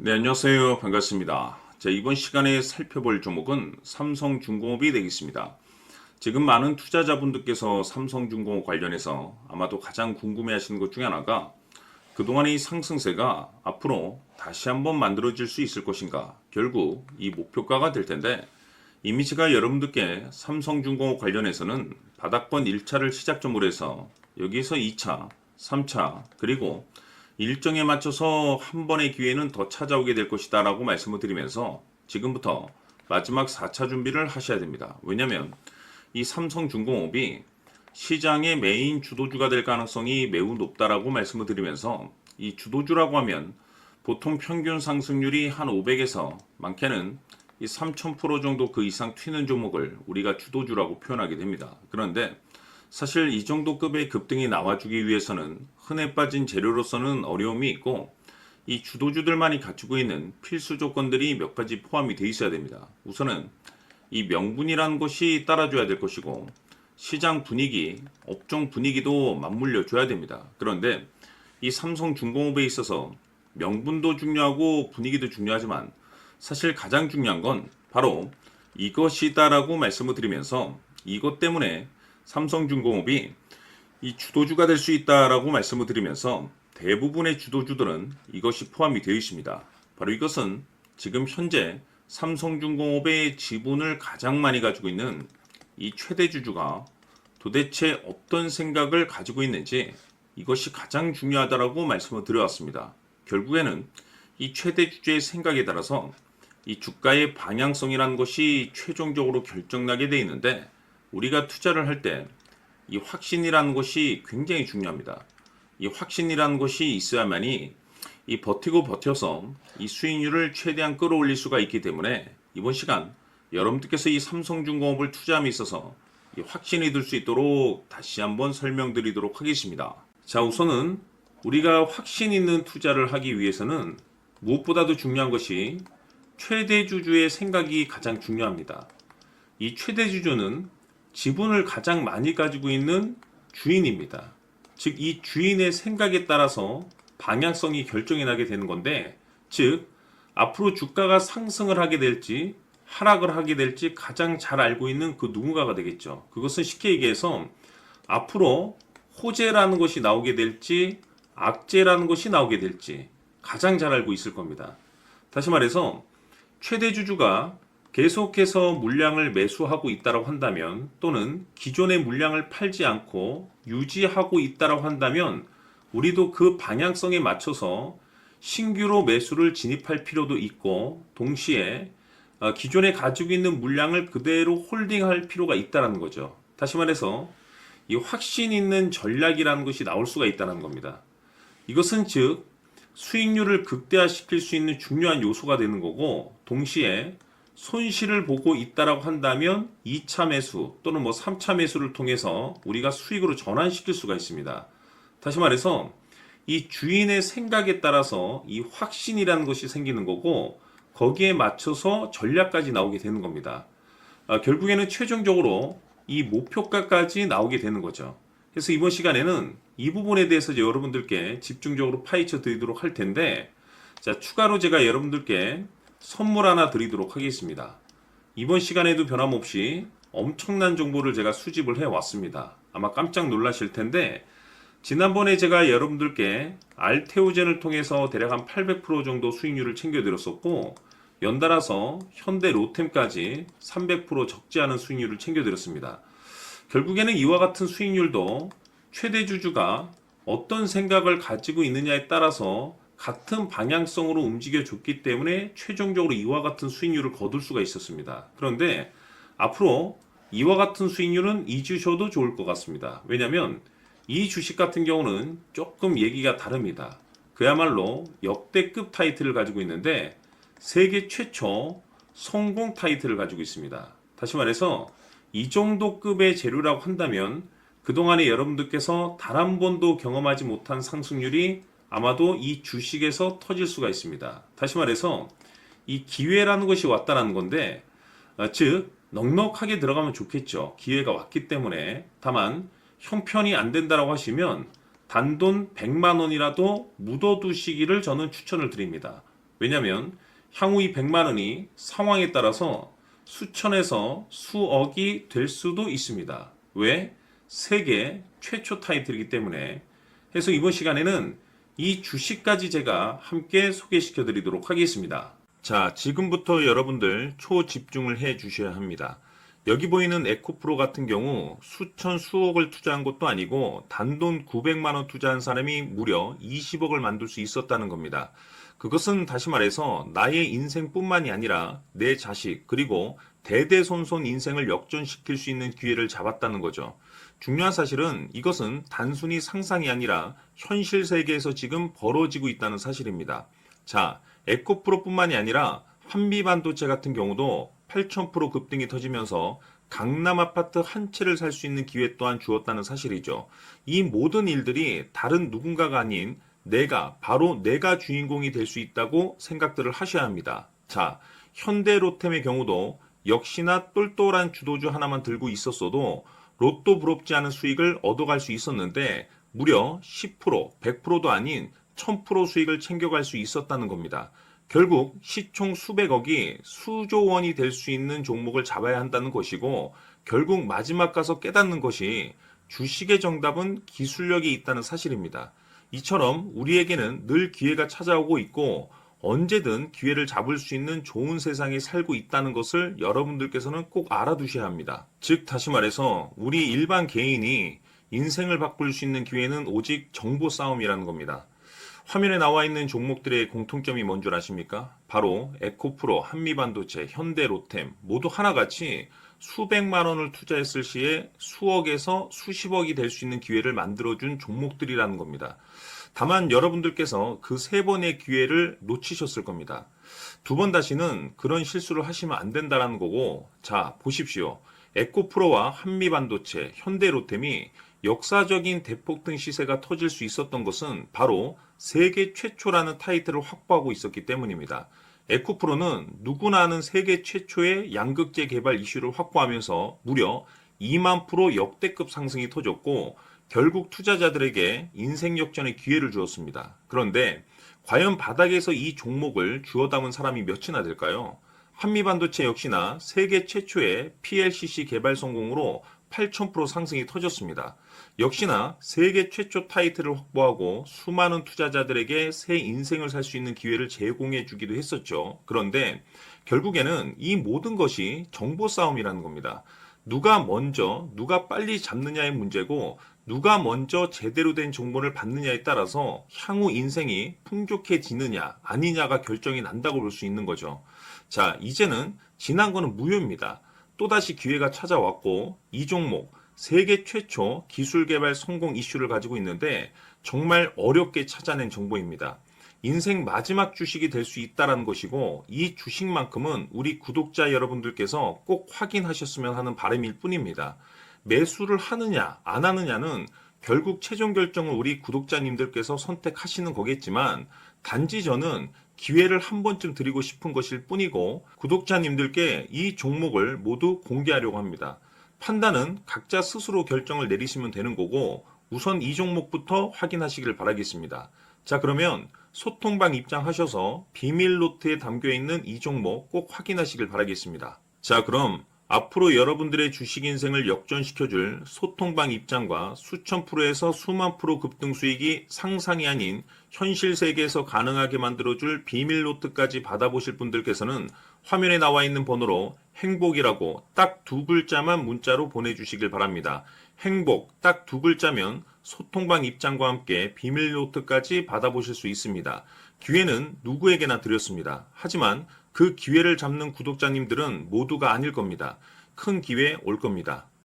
네, 안녕하세요. 반갑습니다. 자, 이번 시간에 살펴볼 종목은 삼성중공업이 되겠습니다. 지금 많은 투자자분들께서 삼성중공업 관련해서 아마도 가장 궁금해 하시는 것 중에 하나가 그동안의 이 상승세가 앞으로 다시 한번 만들어질 수 있을 것인가, 결국 이 목표가가 될 텐데, 이미 제가 여러분들께 삼성중공업 관련해서는 바닥권 1차를 시작점으로 해서 여기서 2차, 3차, 그리고 일정에 맞춰서 한 번의 기회는 더 찾아오게 될 것이다 라고 말씀을 드리면서 지금부터 마지막 4차 준비를 하셔야 됩니다. 왜냐하면 이 삼성중공업이 시장의 메인 주도주가 될 가능성이 매우 높다라고 말씀을 드리면서, 이 주도주라고 하면 보통 평균 상승률이 한 500에서 많게는 이 3000% 정도 그 이상 튀는 종목을 우리가 주도주라고 표현하게 됩니다. 그런데 사실 이 정도 급의 급등이 나와주기 위해서는 흔해 빠진 재료로서는 어려움이 있고, 이 주도주들만이 갖추고 있는 필수 조건들이 몇 가지 포함이 되어 있어야 됩니다. 우선은 이 명분이라는 것이 따라줘야 될 것이고, 시장 분위기, 업종 분위기도 맞물려 줘야 됩니다. 그런데 이 삼성중공업에 있어서 명분도 중요하고 분위기도 중요하지만 사실 가장 중요한 건 바로 이것이다라고 말씀을 드리면서, 이것 때문에 삼성중공업이 이 주도주가 될 수 있다라고 말씀을 드리면서 대부분의 주도주들은 이것이 포함이 되어 있습니다. 바로 이것은 지금 현재 삼성중공업의 지분을 가장 많이 가지고 있는 이 최대주주가 도대체 어떤 생각을 가지고 있는지, 이것이 가장 중요하다라고 말씀을 드려왔습니다. 결국에는 이 최대주주의 생각에 따라서 이 주가의 방향성이라는 것이 최종적으로 결정나게 되어 있는데, 우리가 투자를 할 때 이 확신이라는 것이 굉장히 중요합니다. 이 확신이라는 것이 있어야만이 이 버텨서 이 수익률을 최대한 끌어올릴 수가 있기 때문에, 이번 시간 여러분들께서 이 삼성중공업을 투자함에 있어서 이 확신이 들 수 있도록 다시 한번 설명드리도록 하겠습니다. 자, 우선은 우리가 확신 있는 투자를 하기 위해서는 무엇보다도 중요한 것이 최대주주의 생각이 가장 중요합니다. 이 최대주주는 지분을 가장 많이 가지고 있는 주인입니다. 즉, 이 주인의 생각에 따라서 방향성이 결정이 나게 되는 건데, 즉 앞으로 주가가 상승을 하게 될지 하락을 하게 될지 가장 잘 알고 있는 그 누군가가 되겠죠. 그것은 쉽게 얘기해서 앞으로 호재라는 것이 나오게 될지 악재라는 것이 나오게 될지 가장 잘 알고 있을 겁니다. 다시 말해서 최대주주가 계속해서 물량을 매수하고 있다고 한다면, 또는 기존의 물량을 팔지 않고 유지하고 있다고 한다면, 우리도 그 방향성에 맞춰서 신규로 매수를 진입할 필요도 있고, 동시에 기존에 가지고 있는 물량을 그대로 홀딩할 필요가 있다는 거죠. 다시 말해서 이 확신 있는 전략이라는 것이 나올 수가 있다는 겁니다. 이것은 즉 수익률을 극대화시킬 수 있는 중요한 요소가 되는 거고, 동시에 손실을 보고 있다라고 한다면 2차 매수 또는 3차 매수를 통해서 우리가 수익으로 전환시킬 수가 있습니다. 다시 말해서 이 주인의 생각에 따라서 이 확신이라는 것이 생기는 거고, 거기에 맞춰서 전략까지 나오게 되는 겁니다. 결국에는 최종적으로 이 목표가까지 나오게 되는 거죠. 그래서 이번 시간에는 이 부분에 대해서 여러분들께 집중적으로 파헤쳐 드리도록 할 텐데, 자, 추가로 제가 여러분들께 선물 하나 드리도록 하겠습니다. 이번 시간에도 변함없이 엄청난 정보를 제가 수집을 해왔습니다. 아마 깜짝 놀라실 텐데, 지난번에 제가 여러분들께 알테오젠을 통해서 대략 한 800% 정도 수익률을 챙겨드렸었고, 연달아서 현대 로템까지 300% 적지 않은 수익률을 챙겨드렸습니다. 결국에는 이와 같은 수익률도 최대주주가 어떤 생각을 가지고 있느냐에 따라서 같은 방향성으로 움직여 줬기 때문에 최종적으로 이와 같은 수익률을 거둘 수가 있었습니다. 그런데 앞으로 이와 같은 수익률은 잊으셔도 좋을 것 같습니다. 왜냐하면 이 주식 같은 경우는 조금 얘기가 다릅니다. 그야말로 역대급 타이틀을 가지고 있는데 세계 최초 성공 타이틀을 가지고 있습니다. 다시 말해서 이 정도 급의 재료라고 한다면 그동안에 여러분들께서 단 한 번도 경험하지 못한 상승률이 아마도 이 주식에서 터질 수가 있습니다. 다시 말해서 이 기회라는 것이 왔다는 건데, 즉 넉넉하게 들어가면 좋겠죠. 기회가 왔기 때문에. 다만 형편이 안 된다라고 하시면 단돈 100만 원이라도 묻어두시기를 저는 추천을 드립니다. 왜냐하면 향후 이 100만 원이 상황에 따라서 수천에서 수억이 될 수도 있습니다. 왜? 세계 최초 타이틀이기 때문에. 해서 이번 시간에는 이 주식까지 제가 함께 소개시켜 드리도록 하겠습니다. 자, 지금부터 여러분들 초집중을 해 주셔야 합니다. 여기 보이는 에코프로 같은 경우 수천 수억을 투자한 것도 아니고 단돈 900만 원 투자한 사람이 무려 20억을 만들 수 있었다는 겁니다. 그것은 다시 말해서 나의 인생뿐만이 아니라 내 자식 그리고 대대손손 인생을 역전시킬 수 있는 기회를 잡았다는 거죠. 중요한 사실은 이것은 단순히 상상이 아니라 현실 세계에서 지금 벌어지고 있다는 사실입니다. 자, 에코프로뿐만이 아니라 한미반도체 같은 경우도 8,000% 급등이 터지면서 강남 아파트 한 채를 살 수 있는 기회 또한 주었다는 사실이죠. 이 모든 일들이 다른 누군가가 아닌 바로 내가 주인공이 될 수 있다고 생각들을 하셔야 합니다. 자, 현대로템의 경우도 역시나 똘똘한 주도주 하나만 들고 있었어도 로또 부럽지 않은 수익을 얻어갈 수 있었는데 무려 10%, 100%도 아닌 1000% 수익을 챙겨갈 수 있었다는 겁니다. 결국 시총 수백억이 수조 원이 될 수 있는 종목을 잡아야 한다는 것이고 결국 마지막 가서 깨닫는 것이 주식의 정답은 기술력이 있다는 사실입니다. 이처럼 우리에게는 늘 기회가 찾아오고 있고 언제든 기회를 잡을 수 있는 좋은 세상에 살고 있다는 것을 여러분들께서는 꼭 알아두셔야 합니다. 즉 다시 말해서 우리 일반 개인이 인생을 바꿀 수 있는 기회는 오직 정보 싸움이라는 겁니다. 화면에 나와 있는 종목들의 공통점이 뭔 줄 아십니까? 바로 에코프로, 한미반도체, 현대로템 모두 하나같이 수백만 원을 투자했을 시에 수억에서 수십억이 될 수 있는 기회를 만들어준 종목들이라는 겁니다. 다만 여러분들께서 그 세 번의 기회를 놓치셨을 겁니다. 두 번 다시는 그런 실수를 하시면 안 된다는 거고, 자, 보십시오. 에코프로와 한미반도체, 현대로템이 역사적인 대폭등 시세가 터질 수 있었던 것은 바로 세계 최초라는 타이틀을 확보하고 있었기 때문입니다. 에코프로는 누구나 아는 세계 최초의 양극재 개발 이슈를 확보하면서 무려 2만 프로 역대급 상승이 터졌고 결국 투자자들에게 인생 역전의 기회를 주었습니다. 그런데 과연 바닥에서 이 종목을 주워 담은 사람이 몇이나 될까요? 한미반도체 역시나 세계 최초의 PLCC 개발 성공으로 8,000% 상승이 터졌습니다. 역시나 세계 최초 타이틀을 확보하고 수많은 투자자들에게 새 인생을 살 수 있는 기회를 제공해 주기도 했었죠. 그런데 결국에는 이 모든 것이 정보 싸움이라는 겁니다. 누가 먼저, 누가 빨리 잡느냐의 문제고 누가 먼저 제대로 된 정보를 받느냐에 따라서 향후 인생이 풍족해지느냐 아니냐가 결정이 난다고 볼 수 있는 거죠. 자, 이제는 지난 거는 무효입니다. 또다시 기회가 찾아왔고 이 종목 세계 최초 기술 개발 성공 이슈를 가지고 있는데 정말 어렵게 찾아낸 정보입니다. 인생 마지막 주식이 될 수 있다는 것이고 이 주식만큼은 우리 구독자 여러분들께서 꼭 확인하셨으면 하는 바람일 뿐입니다. 매수를 하느냐 안 하느냐는 결국 최종 결정을 우리 구독자님들께서 선택하시는 거겠지만 단지 저는 기회를 한 번쯤 드리고 싶은 것일 뿐이고 구독자님들께 이 종목을 모두 공개하려고 합니다. 판단은 각자 스스로 결정을 내리시면 되는 거고 우선 이 종목부터 확인하시길 바라겠습니다. 자, 그러면 소통방 입장하셔서 비밀 노트에 담겨 있는 이 종목 꼭 확인하시길 바라겠습니다. 자, 그럼 앞으로 여러분들의 주식 인생을 역전시켜줄 소통방 입장과 수천 프로에서 수만 프로 급등 수익이 상상이 아닌 현실 세계에서 가능하게 만들어줄 비밀 노트까지 받아보실 분들께서는 화면에 나와 있는 번호로 행복이라고 딱 두 글자만 문자로 보내주시길 바랍니다. 행복 딱 두 글자면 소통방 입장과 함께 비밀 노트까지 받아보실 수 있습니다. 기회는 누구에게나 드렸습니다. 하지만 그 기회를 잡는 구독자님들은 모두가 아닐 겁니다. 큰 기회 올 겁니다.